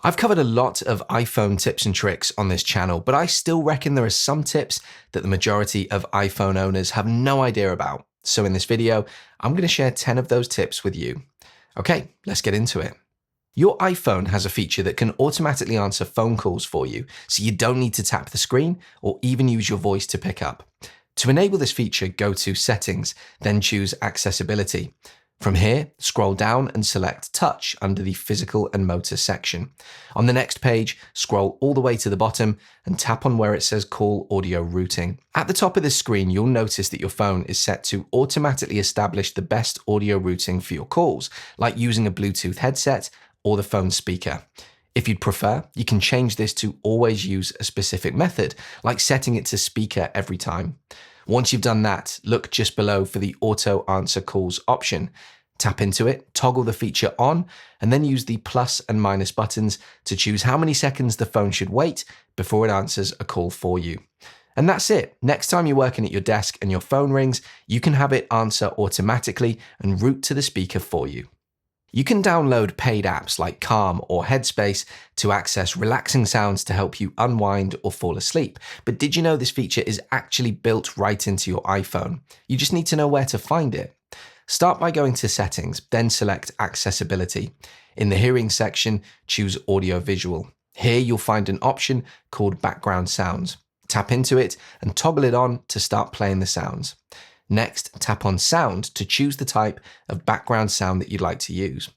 I've covered a lot of iPhone tips and tricks on this channel, but I still reckon there are some tips that the majority of iPhone owners have no idea about. So in this video, I'm going to share 10 of those tips with you. Okay, let's get into it. Your iPhone has a feature that can automatically answer phone calls for you, so you don't need to tap the screen or even use your voice to pick up. To enable this feature, go to Settings, then choose Accessibility. From here, scroll down and select Touch under the Physical and Motor section. On the next page, scroll all the way to the bottom and tap on where it says Call Audio Routing. At the top of the screen, you'll notice that your phone is set to automatically establish the best audio routing for your calls, like using a Bluetooth headset or the phone speaker. If you'd prefer, you can change this to always use a specific method, like setting it to speaker every time. Once you've done that, look just below for the Auto Answer Calls option. Tap into it, toggle the feature on, and then use the plus and minus buttons to choose how many seconds the phone should wait before it answers a call for you. And that's it. Next time you're working at your desk and your phone rings, you can have it answer automatically and route to the speaker for you. You can download paid apps like Calm or Headspace to access relaxing sounds to help you unwind or fall asleep. But did you know this feature is actually built right into your iPhone? You just need to know where to find it. Start by going to Settings, then select Accessibility. In the Hearing section, choose Audio Visual. Here you'll find an option called Background Sounds. Tap into it and toggle it on to start playing the sounds. Next, tap on Sound to choose the type of background sound that you'd like to use.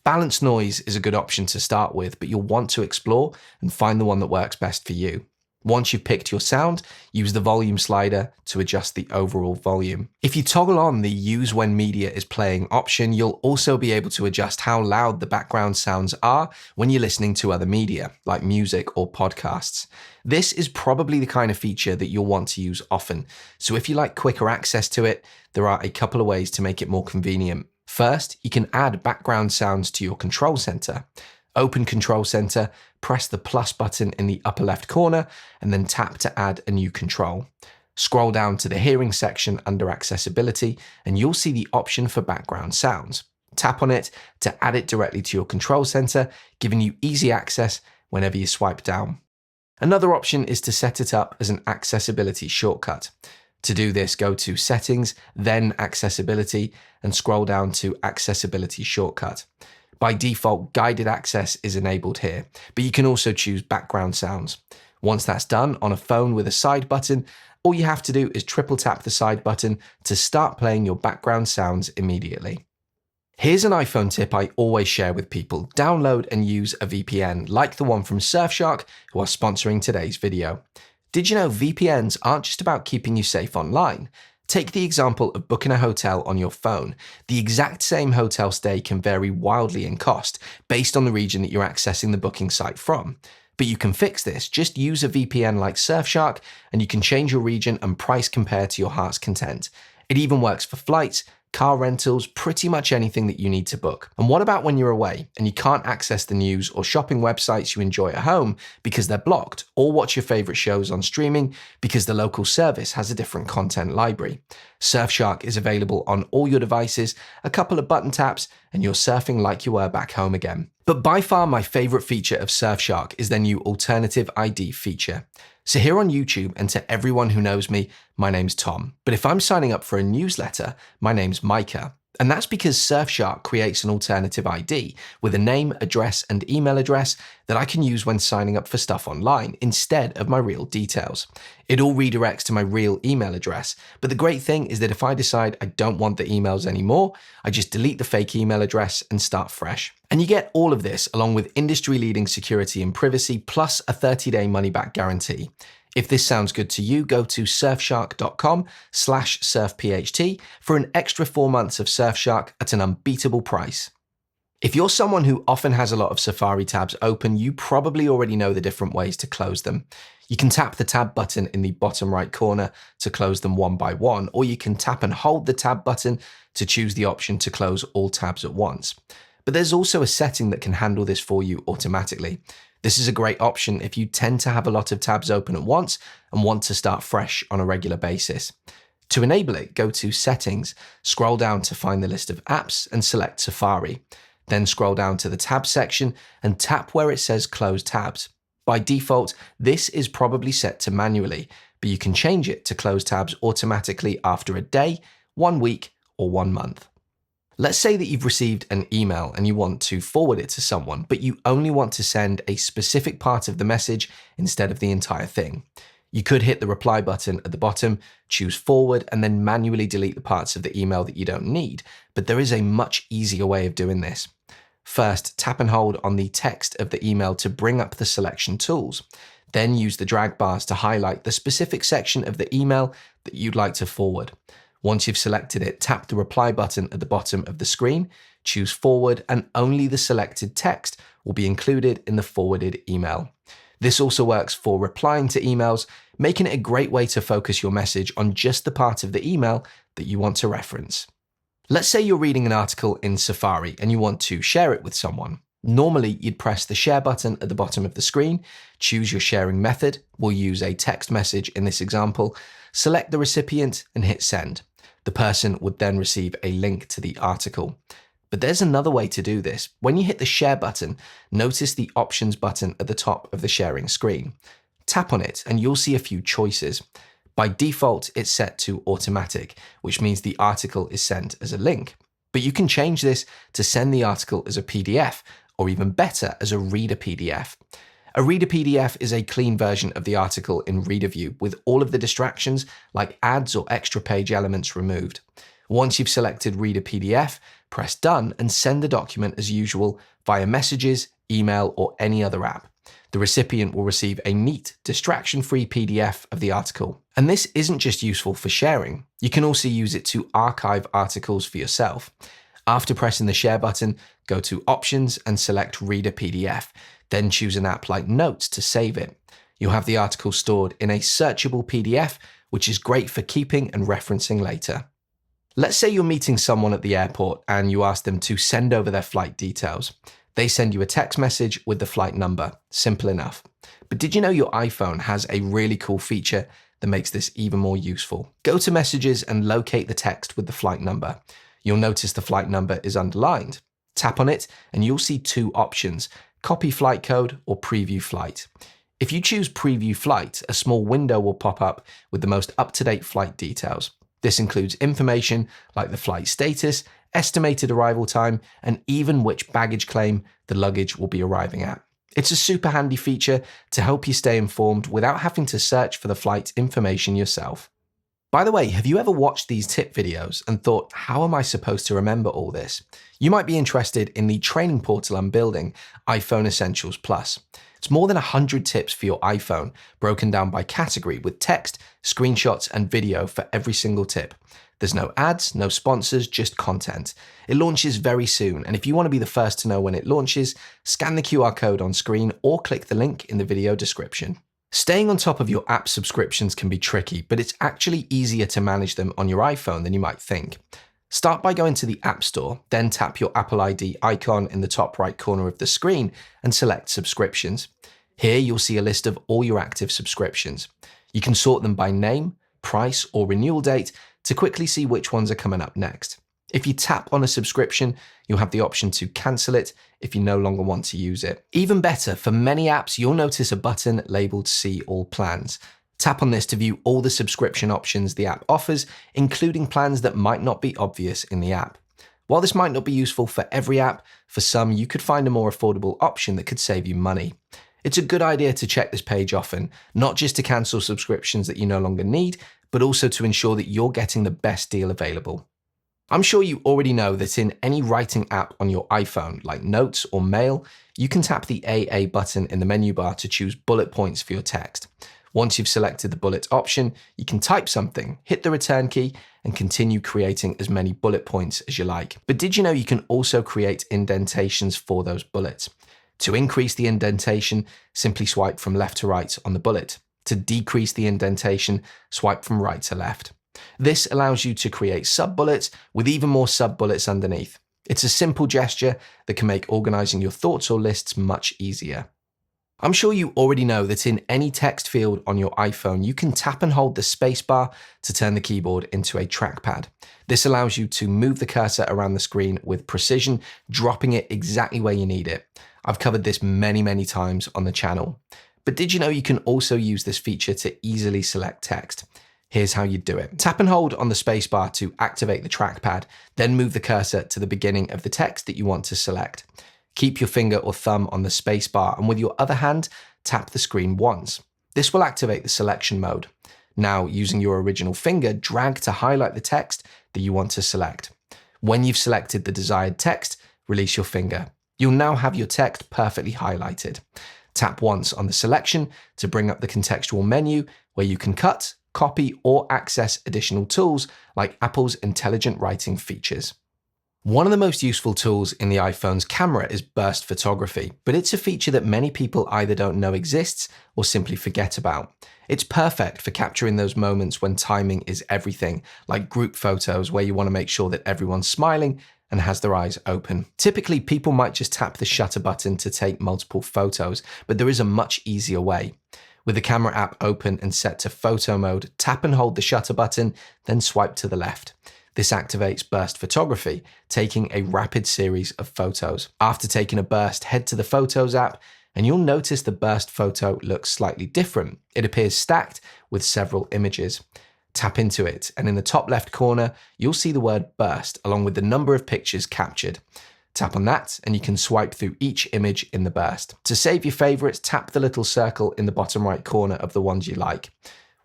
Balanced noise is a good option to start with, but you'll want to explore and find the one that works best for you. Once you've picked your sound, use the volume slider to adjust the overall volume. If you toggle on the Use When Media is Playing option, you'll also be able to adjust how loud the background sounds are when you're listening to other media, like music or podcasts. This is probably the kind of feature that you'll want to use often, so if you like quicker access to it, there are a couple of ways to make it more convenient. First, you can add background sounds to your control center. Open Control Center, press the plus button in the upper left corner, and then tap to add a new control. Scroll down to the Hearing section under Accessibility, and you'll see the option for background sounds. Tap on it to add it directly to your control center, giving you easy access whenever you swipe down. Another option is to set it up as an accessibility shortcut. To do this, go to Settings, then Accessibility, and scroll down to Accessibility Shortcut. By default, guided access is enabled here, but you can also choose background sounds. Once that's done on a phone with a side button, all you have to do is triple tap the side button to start playing your background sounds immediately. Here's an iPhone tip I always share with people. Download and use a VPN, like the one from SurfShark, who are sponsoring today's video. Did you know VPNs aren't just about keeping you safe online? Take the example of booking a hotel on your phone. The exact same hotel stay can vary wildly in cost based on the region that you're accessing the booking site from. But you can fix this. Just use a VPN like SurfShark and you can change your region and price compare to your heart's content. It even works for flights, car rentals, pretty much anything that you need to book. And what about when you're away and you can't access the news or shopping websites you enjoy at home because they're blocked, or watch your favorite shows on streaming because the local service has a different content library? SurfShark is available on all your devices, a couple of button taps, and you're surfing like you were back home again. But by far my favorite feature of SurfShark is their new alternative ID feature. So here on YouTube, and to everyone who knows me, my name's Tom. But if I'm signing up for a newsletter, my name's Micah. And that's because Surfshark creates an alternative ID with a name, address, and email address that I can use when signing up for stuff online instead of my real details. It all redirects to my real email address, but the great thing is that if I decide I don't want the emails anymore, I just delete the fake email address and start fresh. And you get all of this along with industry-leading security and privacy, plus a 30-day money-back guarantee. If this sounds good to you, go to surfshark.com/surfpht for an extra 4 months of Surfshark at an unbeatable price. If you're someone who often has a lot of Safari tabs open, you probably already know the different ways to close them. You can tap the tab button in the bottom right corner to close them one by one, or you can tap and hold the tab button to choose the option to close all tabs at once. But there's also a setting that can handle this for you automatically. This is a great option if you tend to have a lot of tabs open at once and want to start fresh on a regular basis. To enable it, go to Settings, scroll down to find the list of apps and select Safari. Then scroll down to the tabs section and tap where it says close tabs. By default, this is probably set to manually, but you can change it to close tabs automatically after a day, 1 week, or 1 month. Let's say that you've received an email and you want to forward it to someone, but you only want to send a specific part of the message instead of the entire thing. You could hit the reply button at the bottom, choose forward, and then manually delete the parts of the email that you don't need, but there is a much easier way of doing this. First, tap and hold on the text of the email to bring up the selection tools. Then use the drag bars to highlight the specific section of the email that you'd like to forward. Once you've selected it, tap the reply button at the bottom of the screen, choose forward, and only the selected text will be included in the forwarded email. This also works for replying to emails, making it a great way to focus your message on just the part of the email that you want to reference. Let's say you're reading an article in Safari and you want to share it with someone. Normally, you'd press the share button at the bottom of the screen, choose your sharing method, we'll use a text message in this example, select the recipient and hit send. The person would then receive a link to the article. But there's another way to do this. When you hit the share button, notice the options button at the top of the sharing screen. Tap on it and you'll see a few choices. By default, it's set to automatic, which means the article is sent as a link. But you can change this to send the article as a PDF, or even better, as a reader PDF. A reader PDF is a clean version of the article in Reader View with all of the distractions like ads or extra page elements removed. Once you've selected Reader PDF, press Done and send the document as usual via messages, email, or any other app. The recipient will receive a neat, distraction-free PDF of the article. And this isn't just useful for sharing. You can also use it to archive articles for yourself. After pressing the share button, go to Options and select Reader PDF. Then choose an app like Notes to save it. You'll have the article stored in a searchable PDF, which is great for keeping and referencing later. Let's say you're meeting someone at the airport and you ask them to send over their flight details. They send you a text message with the flight number. Simple enough. But did you know your iPhone has a really cool feature that makes this even more useful? Go to Messages and locate the text with the flight number. You'll notice the flight number is underlined. Tap on it and you'll see two options: copy flight code or preview flight. If you choose preview flight, a small window will pop up with the most up-to-date flight details. This includes information like the flight status, estimated arrival time, and even which baggage claim the luggage will be arriving at. It's a super handy feature to help you stay informed without having to search for the flight information yourself. By the way, have you ever watched these tip videos and thought, how am I supposed to remember all this? You might be interested in the training portal I'm building, iPhone Essentials Plus. It's more than 100 tips for your iPhone, broken down by category with text, screenshots, and video for every single tip. There's no ads, no sponsors, just content. It launches very soon, and if you want to be the first to know when it launches, scan the QR code on screen or click the link in the video description. Staying on top of your app subscriptions can be tricky, but it's actually easier to manage them on your iPhone than you might think. Start by going to the App Store, then tap your Apple ID icon in the top right corner of the screen and select Subscriptions. Here you'll see a list of all your active subscriptions. You can sort them by name, price, or renewal date to quickly see which ones are coming up next. If you tap on a subscription, you'll have the option to cancel it if you no longer want to use it. Even better, for many apps, you'll notice a button labeled See All Plans. Tap on this to view all the subscription options the app offers, including plans that might not be obvious in the app. While this might not be useful for every app, for some you could find a more affordable option that could save you money. It's a good idea to check this page often, not just to cancel subscriptions that you no longer need, but also to ensure that you're getting the best deal available. I'm sure you already know that in any writing app on your iPhone, like Notes or Mail, you can tap the AA button in the menu bar to choose bullet points for your text. Once you've selected the bullet option, you can type something, hit the return key, and continue creating as many bullet points as you like. But did you know you can also create indentations for those bullets? To increase the indentation, simply swipe from left to right on the bullet. To decrease the indentation, swipe from right to left. This allows you to create sub-bullets with even more sub-bullets underneath. It's a simple gesture that can make organizing your thoughts or lists much easier. I'm sure you already know that in any text field on your iPhone, you can tap and hold the spacebar to turn the keyboard into a trackpad. This allows you to move the cursor around the screen with precision, dropping it exactly where you need it. I've covered this many times on the channel. But did you know you can also use this feature to easily select text? Here's how you do it. Tap and hold on the spacebar to activate the trackpad, then move the cursor to the beginning of the text that you want to select. Keep your finger or thumb on the spacebar, and with your other hand, tap the screen once. This will activate the selection mode. Now, using your original finger, drag to highlight the text that you want to select. When you've selected the desired text, release your finger. You'll now have your text perfectly highlighted. Tap once on the selection to bring up the contextual menu where you can cut, copy, or access additional tools like Apple's intelligent writing features. One of the most useful tools in the iPhone's camera is burst photography, but it's a feature that many people either don't know exists or simply forget about. It's perfect for capturing those moments when timing is everything, like group photos where you want to make sure that everyone's smiling and has their eyes open. Typically, people might just tap the shutter button to take multiple photos, but there is a much easier way. With the camera app open and set to photo mode, tap and hold the shutter button, then swipe to the left. This activates burst photography, taking a rapid series of photos. After taking a burst, head to the Photos app, and you'll notice the burst photo looks slightly different. It appears stacked with several images. Tap into it, and in the top left corner, you'll see the word burst along with the number of pictures captured. Tap on that, and you can swipe through each image in the burst. To save your favorites, tap the little circle in the bottom right corner of the ones you like.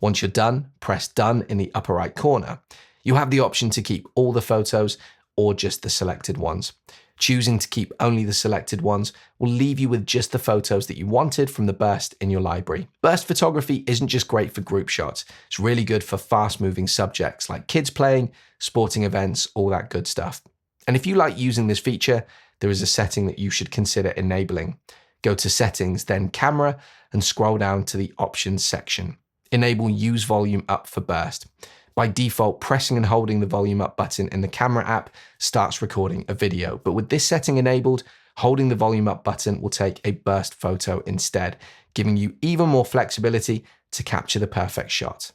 Once you're done, press done in the upper right corner. You have the option to keep all the photos or just the selected ones. Choosing to keep only the selected ones will leave you with just the photos that you wanted from the burst in your library. Burst photography isn't just great for group shots. It's really good for fast-moving subjects like kids playing, sporting events, all that good stuff. And if you like using this feature, there is a setting that you should consider enabling. Go to Settings, then Camera, and scroll down to the Options section. Enable Use Volume Up for burst. By default, pressing and holding the volume up button in the camera app starts recording a video. But with this setting enabled, holding the volume up button will take a burst photo instead, giving you even more flexibility to capture the perfect shot.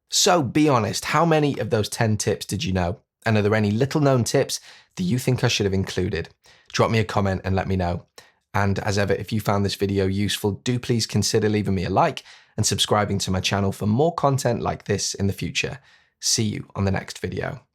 So be honest, how many of those 10 tips did you know? And are there any little known tips that you think I should have included? Drop me a comment and let me know. And as ever, if you found this video useful, do please consider leaving me a like and subscribing to my channel for more content like this in the future. See you on the next video.